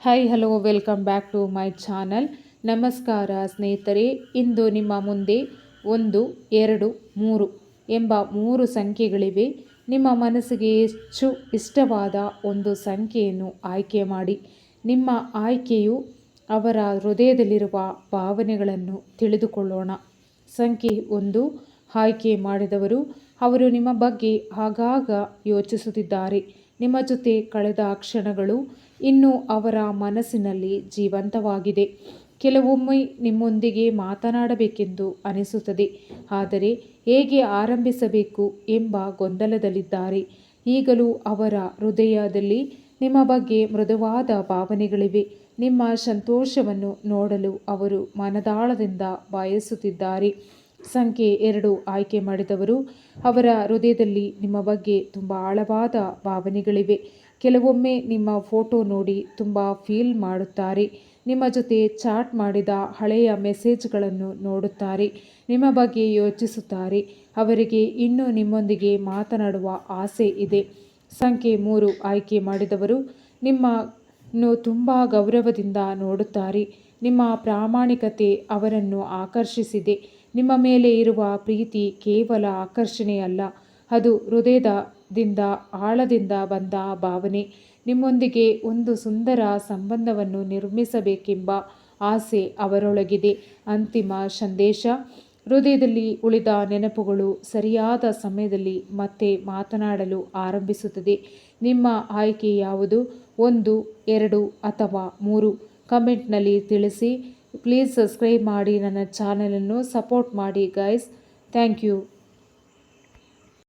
Hi hello welcome back to my channel. ನಮಸ್ಕಾರ ಸ್ನೇಹಿತರೆ. ಇಂದು ನಿಮ್ಮ ಮುಂದೆ 1, 2, 3 ಎಂಬ 3 ಸಂಖ್ಯೆಗಳಿವೆ. ನಿಮ್ಮ ಮನಸ್ಸಿಗೆ ಹೆಚ್ಚು ಇಷ್ಟವಾದ ಒಂದು ಸಂಖ್ಯೆಯನ್ನು ಆಯ್ಕೆ ಮಾಡಿ. ನಿಮ್ಮ ಆಯ್ಕೆಯು ಅವರ ಹೃದಯದಲ್ಲಿರುವ ಭಾವನೆಗಳನ್ನು ತಿಳಿದುಕೊಳ್ಳೋಣ. ಸಂಖ್ಯೆ 1 ಆಯ್ಕೆ ಮಾಡಿದವರು, ಅವರು ನಿಮ್ಮ ಬಗ್ಗೆ ಆಗಾಗ ಯೋಚಿಸುತ್ತಿದ್ದಾರೆ. ನಿಮ್ಮ ಜೊತೆ ಕಳೆದ ಕ್ಷಣಗಳು ಇನ್ನೂ ಅವರ ಮನಸ್ಸಿನಲ್ಲಿ ಜೀವಂತವಾಗಿದೆ. ಕೆಲವೊಮ್ಮೆ ನಿಮ್ಮೊಂದಿಗೆ ಮಾತನಾಡಬೇಕೆಂದು ಅನಿಸುತ್ತದೆ, ಆದರೆ ಹೇಗೆ ಆರಂಭಿಸಬೇಕು ಎಂಬ ಗೊಂದಲದಲ್ಲಿದ್ದಾರೆ. ಈಗಲೂ ಅವರ ಹೃದಯದಲ್ಲಿ ನಿಮ್ಮ ಬಗ್ಗೆ ಮೃದುವಾದ ಭಾವನೆಗಳಿವೆ. ನಿಮ್ಮ ಸಂತೋಷವನ್ನು ನೋಡಲು ಅವರು ಮನದಾಳದಿಂದ ಬಯಸುತ್ತಿದ್ದಾರೆ. ಸಂಖ್ಯೆ 2 ಆಯ್ಕೆ ಮಾಡಿದವರು, ಅವರ ಹೃದಯದಲ್ಲಿ ನಿಮ್ಮ ಬಗ್ಗೆ ತುಂಬ ಆಳವಾದ ಭಾವನೆಗಳಿವೆ. ಕೆಲವೊಮ್ಮೆ ನಿಮ್ಮ ಫೋಟೋ ನೋಡಿ ತುಂಬ ಫೀಲ್ ಮಾಡುತ್ತಾರೆ. ನಿಮ್ಮ ಜೊತೆ ಚಾಟ್ ಮಾಡಿದ ಹಳೆಯ ಮೆಸೇಜ್ಗಳನ್ನು ನೋಡುತ್ತಾರೆ. ನಿಮ್ಮ ಬಗ್ಗೆ ಯೋಚಿಸುತ್ತಾರೆ. ಅವರಿಗೆ ಇನ್ನೂ ನಿಮ್ಮೊಂದಿಗೆ ಮಾತನಾಡುವ ಆಸೆ ಇದೆ. ಸಂಖ್ಯೆ 3 ಆಯ್ಕೆ ಮಾಡಿದವರು, ನಿಮ್ಮನ್ನು ತುಂಬ ಗೌರವದಿಂದ ನೋಡುತ್ತಾರೆ. ನಿಮ್ಮ ಪ್ರಾಮಾಣಿಕತೆ ಅವರನ್ನು ಆಕರ್ಷಿಸಿದೆ. ನಿಮ್ಮ ಮೇಲೆ ಇರುವ ಪ್ರೀತಿ ಕೇವಲ ಆಕರ್ಷಣೆಯಲ್ಲ, ಅದು ಹೃದಯದಿಂದ ಆಳದಿಂದ ಬಂದ ಭಾವನೆ. ನಿಮ್ಮೊಂದಿಗೆ ಒಂದು ಸುಂದರ ಸಂಬಂಧವನ್ನು ನಿರ್ಮಿಸಬೇಕೆಂಬ ಆಸೆ ಅವರೊಳಗಿದೆ. ಅಂತಿಮ ಸಂದೇಶ: ಹೃದಯದಲ್ಲಿ ಉಳಿದ ನೆನಪುಗಳು ಸರಿಯಾದ ಸಮಯದಲ್ಲಿ ಮತ್ತೆ ಮಾತನಾಡಲು ಆರಂಭಿಸುತ್ತದೆ. ನಿಮ್ಮ ಆಯ್ಕೆ ಯಾವುದು? 1, 2 ಅಥವಾ 3? ಕಮೆಂಟ್ನಲ್ಲಿ ತಿಳಿಸಿ. ಪ್ಲೀಸ್ ಸಬ್ಸ್ಕ್ರೈಬ್ ಮಾಡಿ, ನನ್ನ ಚಾನಲನ್ನು ಸಪೋರ್ಟ್ ಮಾಡಿ ಗೈಸ್. Thank you.